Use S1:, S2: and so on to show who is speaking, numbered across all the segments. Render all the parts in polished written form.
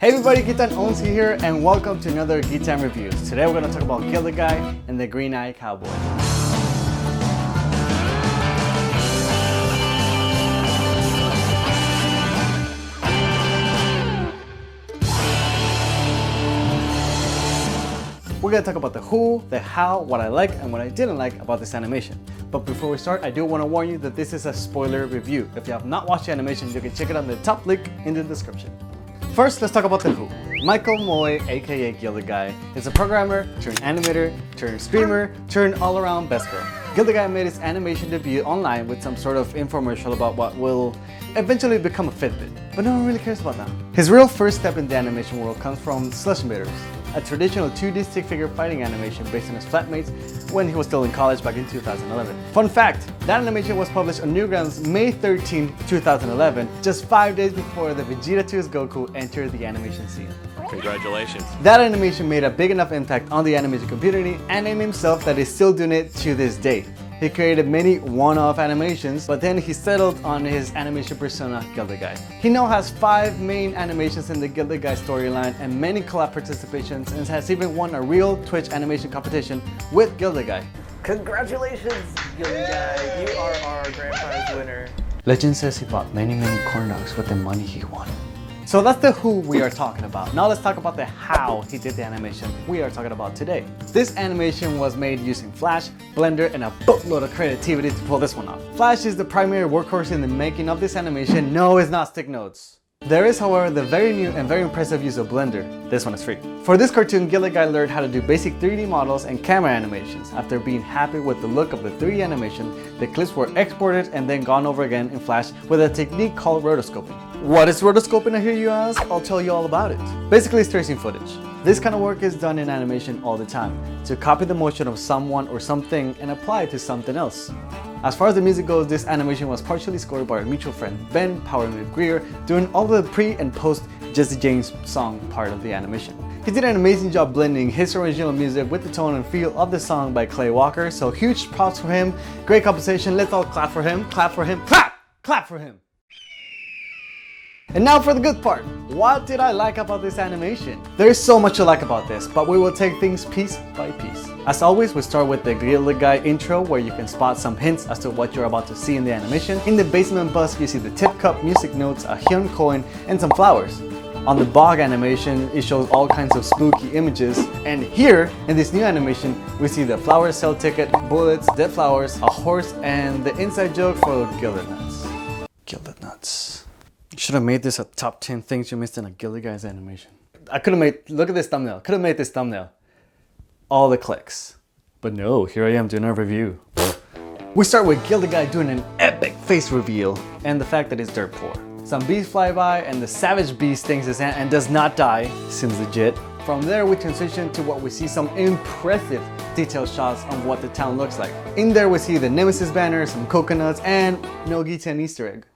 S1: Hey everybody, Guitan here and welcome to another Guitan Reviews. Today we're going to talk about Gildedguy and the Green-Eyed Cowboy. We're going to talk about the who, the how, what I like and what I didn't like about this animation. But before we start, I do want to warn you that this is a spoiler review. If you have not watched the animation, you can check it on the top link in the description. First, let's talk about the who. Michael Moy, aka Gildedguy, is a programmer, turned animator, turned streamer, turned all-around best girl. Gildedguy made his animation debut online with some sort of infomercial about what will eventually become a Fitbit, but no one really cares about that. His real first step in the animation world comes from Slush Invaders, a traditional 2D stick figure fighting animation based on his flatmates when he was still in college back in 2011. Fun fact, that animation was published on Newgrounds May 13, 2011, just 5 days before the Vegeta 2's Goku entered the animation scene.
S2: Congratulations.
S1: That animation made a big enough impact on the animation community and in himself that he's still doing it to this day. He created many one-off animations, but then he settled on his animation persona, Gildedguy. He now has 5 main animations in the Gildedguy storyline and many collab participations, and has even won a real Twitch animation competition with Gildedguy.
S3: Congratulations, Gildedguy! You are our grand prize winner.
S1: Legend says he bought many corn dogs with the money he won. So that's the who we are talking about. Now let's talk about the how he did the animation we are talking about today. This animation was made using Flash, Blender, and a boatload of creativity to pull this one off. Flash is the primary workhorse in the making of this animation. No, it's not stick notes. There is, however, the very new and very impressive use of Blender. This one is free. For this cartoon, Gildedguy learned how to do basic 3D models and camera animations. After being happy with the look of the 3D animation, the clips were exported and then gone over again in Flash with a technique called rotoscoping. What is rotoscoping, I hear you ask? I'll tell you all about it. Basically, it's tracing footage. This kind of work is done in animation all the time, to copy the motion of someone or something and apply it to something else. As far as the music goes, this animation was partially scored by our mutual friend Ben Power Greer, doing all the pre and post Jesse James song part of the animation. He did an amazing job blending his original music with the tone and feel of the song by Clay Walker, so huge props for him. Great composition, let's all clap for him, clap for him, clap! Clap for him! And now for the good part. What did I like about this animation? There is so much to like about this, but we will take things piece by piece. As always, we start with the Gildedguy intro, where you can spot some hints as to what you're about to see in the animation. In the basement bus, you see the tip cup, music notes, a Hyun coin, and some flowers. On the bog animation, it shows all kinds of spooky images. And here, in this new animation, we see the flower sale ticket, bullets, dead flowers, a horse, and the inside joke for Gilded Nuts. Gilded Nuts. Should have made this a top 10 things you missed in a Gildedguy's animation. I could have made, look at this thumbnail, could have made this thumbnail all the clicks. But no, here I am doing a review. We start with Gildedguy doing an epic face reveal and the fact that it's dirt poor. Some bees fly by and the savage beast stings his hand and does not die. Seems legit. From there we transition to what we see some impressive detailed shots on what the town looks like. In there we see the Nemesis banner, some coconuts, and no Guitan Easter egg.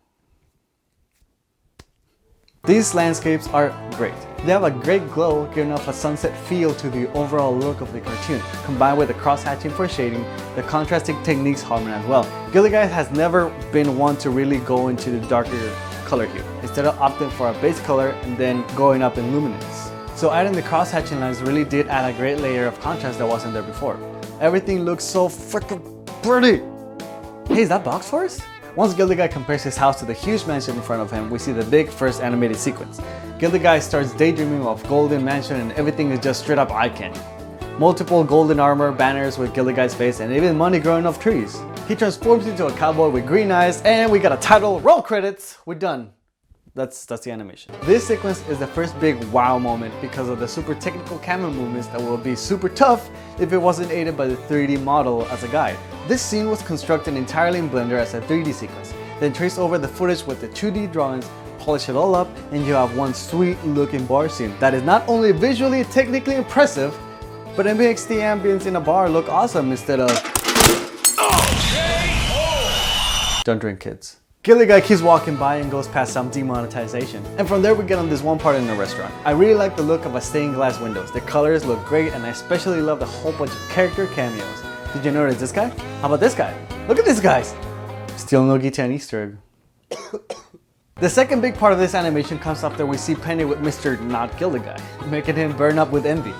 S1: These landscapes are great. They have a great glow, giving off a sunset feel to the overall look of the cartoon. Combined with the cross-hatching for shading, the contrasting techniques harmonize well. Gildedguy has never been one to really go into the darker color hue, instead of opting for a base color and then going up in luminance. So adding the cross-hatching lines really did add a great layer of contrast that wasn't there before. Everything looks so freaking pretty! Hey, is that Box Forest? Once Gildedguy compares his house to the huge mansion in front of him, we see the big first animated sequence. Gildedguy starts daydreaming of golden mansion and everything is just straight up eye candy. Multiple golden armor, banners with Gildedguy's face, and even money growing off trees. He transforms into a cowboy with green eyes, and we got a title, roll credits, we're done. That's the animation. This sequence is the first big wow moment because of the super technical camera movements that will be super tough if it wasn't aided by the 3D model as a guide. This scene was constructed entirely in Blender as a 3D sequence, then trace over the footage with the 2D drawings, polish it all up, and you have one sweet looking bar scene that is not only visually and technically impressive, but it makes the ambience in a bar look awesome instead of don't drink, kids. Gildedguy keeps walking by and goes past some demonetization. And from there we get on this one part in the restaurant. I really like the look of a stained glass windows. The colors look great and I especially love the whole bunch of character cameos. Did you notice this guy? How about this guy? Look at these guys! Still no Guitan Easter egg. The second big part of this animation comes after we see Penny with Mr. Not Gildedguy, making him burn up with envy.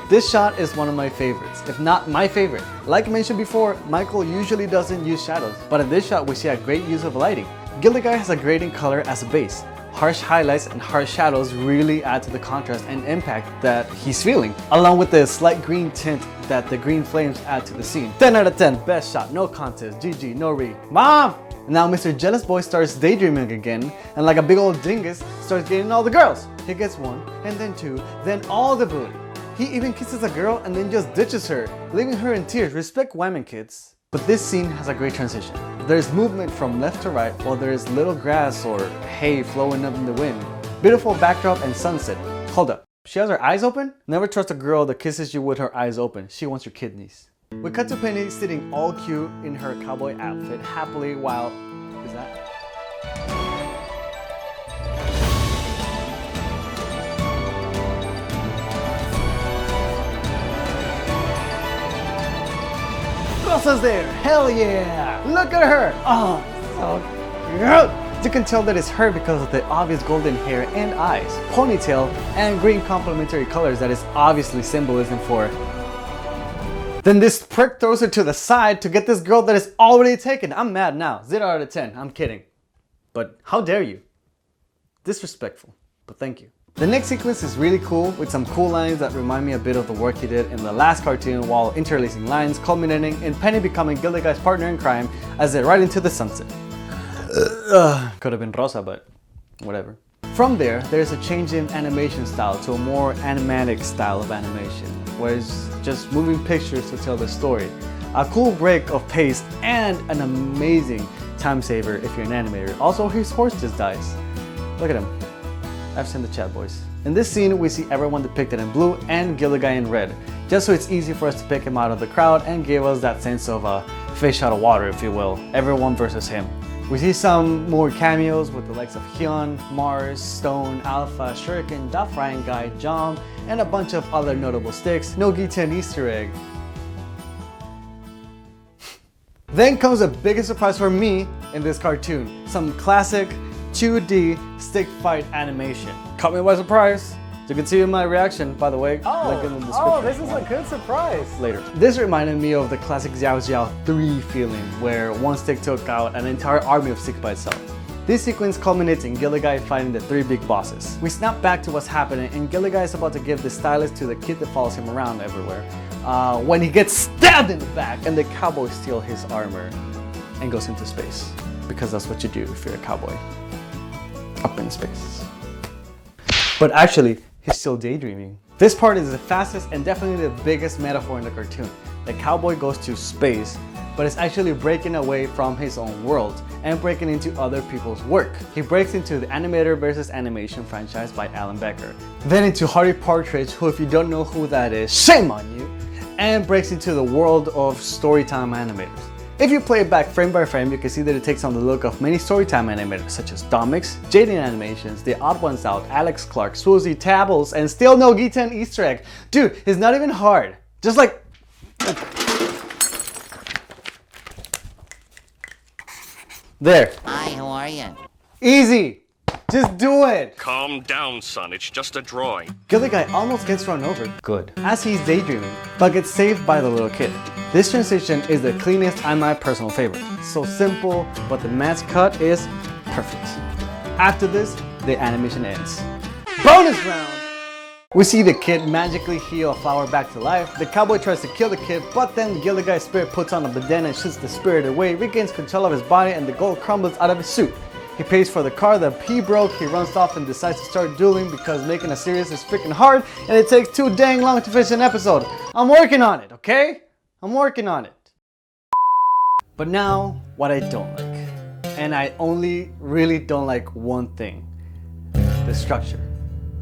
S1: This shot is one of my favorites, if not my favorite. Like mentioned before, Michael usually doesn't use shadows, but in this shot we see a great use of lighting. Gildedguy has a grading color as a base. Harsh highlights and harsh shadows really add to the contrast and impact that he's feeling, along with the slight green tint that the green flames add to the scene. 10 out of 10, best shot, no contest, GG, no re. Mom! Now Mr. Jealous Boy starts daydreaming again, and like a big old dingus, starts getting all the girls. He gets one, and then two, then all the booty. He even kisses a girl and then just ditches her, leaving her in tears. Respect women, kids. But this scene has a great transition. There's movement from left to right while there's little grass or hay flowing up in the wind. Beautiful backdrop and sunset. Hold up, she has her eyes open? Never trust a girl that kisses you with her eyes open. She wants your kidneys. We cut to Penny sitting all cute in her cowboy outfit happily while... Is that? Rosa's there! Hell yeah! Look at her! Oh, so cute! You can tell that it's her because of the obvious golden hair and eyes, ponytail, and green complementary colors that is obviously symbolism for. Then this prick throws her to the side to get this girl that is already taken. I'm mad now. 0 out of 10. I'm kidding. But how dare you? Disrespectful. But thank you. The next sequence is really cool with some cool lines that remind me a bit of the work he did in the last cartoon while interlacing lines culminating in Penny becoming Gildedguy's partner in crime as they ride into the sunset. Could have been Rosa, but whatever. From there's a change in animation style to a more animatic style of animation, where it's just moving pictures to tell the story. A cool break of pace and an amazing time saver if you're an animator. Also, his horse just dies. Look at him. I've seen the chat, boys. In this scene, we see everyone depicted in blue and Gildedguy in red, just so it's easy for us to pick him out of the crowd and give us that sense of a fish out of water, if you will. Everyone versus him. We see some more cameos with the likes of Hyun, Mars, Stone, Alpha, Shuriken, Da Frying Guy, Jom, and a bunch of other notable sticks. No Guitan Easter egg. Then comes the biggest surprise for me in this cartoon. Some classic 2D stick fight animation. Caught me by surprise. You can see my reaction, by the way. Link in the description.
S3: This is a good surprise.
S1: Later. This reminded me of the classic Xiao Xiao 3 feeling, where one stick took out an entire army of sticks by itself. This sequence culminates in Gildedguy fighting the 3 big bosses. We snap back to what's happening, and Gildedguy is about to give the stylus to the kid that follows him around everywhere. When he gets stabbed in the back, and the cowboy steals his armor and goes into space. Because that's what you do if you're a cowboy. Up in space. But actually, he's still daydreaming. This part is the fastest and definitely the biggest metaphor in the cartoon. The cowboy goes to space, but is actually breaking away from his own world and breaking into other people's work. He breaks into the Animator vs. Animation franchise by Alan Becker, then into Hardy Partridge, who if you don't know who that is, shame on you, and breaks into the world of Storytime animators. If you play it back frame by frame, you can see that it takes on the look of many Storytime animators such as Domix, Jaden Animations, The Odd Ones Out, Alex Clark, Swoozy, Tabbles, and still no Guitan Easter egg. Dude, it's not even hard. Just like... There.
S2: Hi, how are you?
S1: Easy. Just do it.
S4: Calm down, son. It's just a drawing.
S1: Gildedguy almost gets run over. Good. As he's daydreaming, but gets saved by the little kid. This transition is the cleanest and my personal favorite. So simple, but the match cut is perfect. After this, the animation ends. Bonus round! We see the kid magically heal a flower back to life. The cowboy tries to kill the kid, but then Gildedguy's spirit puts on a bandana and shoots the spirit away, regains control of his body, and the gold crumbles out of his suit. He pays for the car that he broke, he runs off and decides to start dueling because making a series is freaking hard and it takes too dang long to finish an episode. I'm working on it, okay? I'm working on it. But now, what I don't like. And I only really don't like one thing. The structure.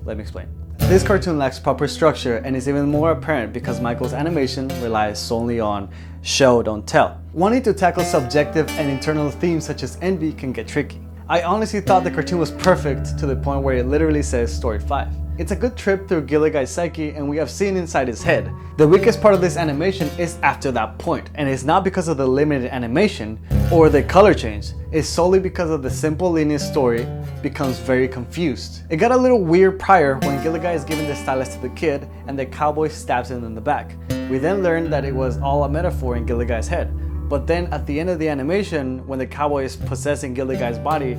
S1: Let me explain. This cartoon lacks proper structure and is even more apparent because Michael's animation relies solely on show, don't tell. Wanting to tackle subjective and internal themes such as envy can get tricky. I honestly thought the cartoon was perfect to the point where it literally says story 5. It's a good trip through Gildedguy's psyche, and we have seen inside his head. The weakest part of this animation is after that point, and it's not because of the limited animation or the color change. It's solely because of the simple linear story becomes very confused. It got a little weird prior when Gildedguy is giving the stylus to the kid and the cowboy stabs him in the back. We then learned that it was all a metaphor in Gildedguy's head. But then at the end of the animation, when the cowboy is possessing Gildedguy's body,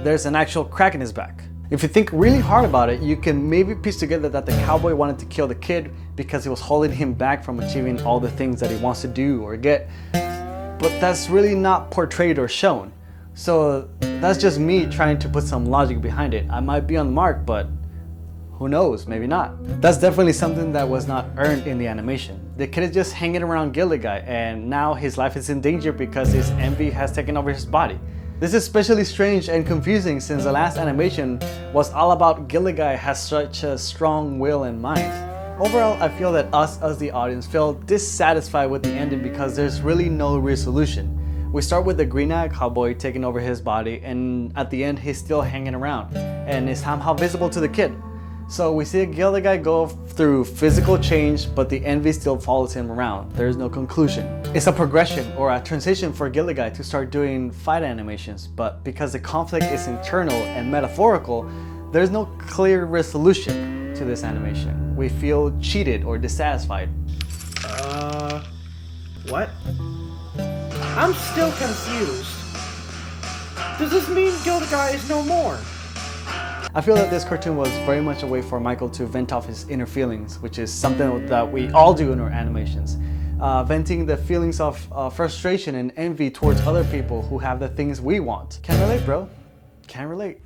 S1: there's an actual crack in his back. If you think really hard about it, you can maybe piece together that the cowboy wanted to kill the kid because he was holding him back from achieving all the things that he wants to do or get. But that's really not portrayed or shown. So that's just me trying to put some logic behind it. I might be on the mark, but who knows, maybe not. That's definitely something that was not earned in the animation. The kid is just hanging around Gildedguy, and now his life is in danger because his envy has taken over his body. This is especially strange and confusing since the last animation was all about Gildedguy has such a strong will and mind. Overall, I feel that us as the audience feel dissatisfied with the ending because there's really no resolution. We start with the green-eyed cowboy taking over his body, and at the end he's still hanging around and is somehow visible to the kid. So we see Gildedguy go through physical change, but the envy still follows him around. There's no conclusion. It's a progression or a transition for Gildedguy to start doing fight animations, but because the conflict is internal and metaphorical, there's no clear resolution to this animation. We feel cheated or dissatisfied.
S3: What? I'm still confused. Does this mean Gildedguy is no more?
S1: I feel that this cartoon was very much a way for Michael to vent off his inner feelings, which is something that we all do in our animations. Venting the feelings of frustration and envy towards other people who have the things we want. Can't relate, bro. Can't relate.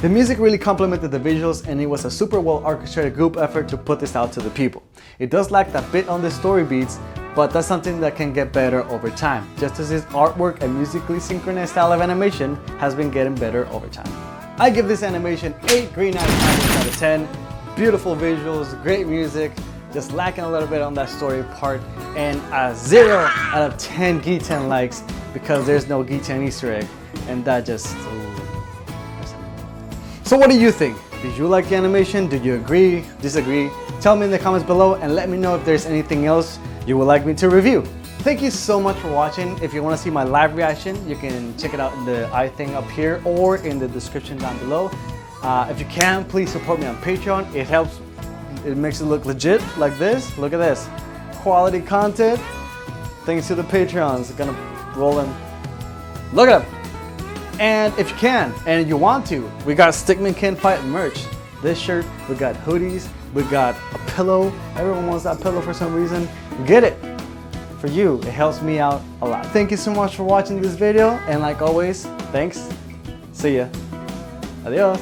S1: The music really complemented the visuals, and it was a super well orchestrated group effort to put this out to the people. It does lack that bit on the story beats, but that's something that can get better over time, just as his artwork and musically synchronized style of animation has been getting better over time. I give this animation 8 green-eyed cowboys out of 10. Beautiful visuals, great music, just lacking a little bit on that story part, and a 0 out of 10 Guitan likes because there's no Guitan Easter egg, and that just... So what do you think? Did you like the animation? Did you agree, disagree? Tell me in the comments below and let me know if there's anything else you would like me to review. Thank you so much for watching. If you want to see my live reaction, you can check it out in the I thing up here or in the description down below. If you can, please support me on Patreon. It helps, it makes it look legit like this. Look at this. Quality content. Thanks to the Patreons. Gonna roll them. Look at them. And if you can, and you want to, we got Stickman Can Fight merch. This shirt, we got hoodies, we got a pillow. Everyone wants that pillow for some reason. Get it. For you, it helps me out a lot. Thank you so much for watching this video, and like always, thanks. See ya. Adios.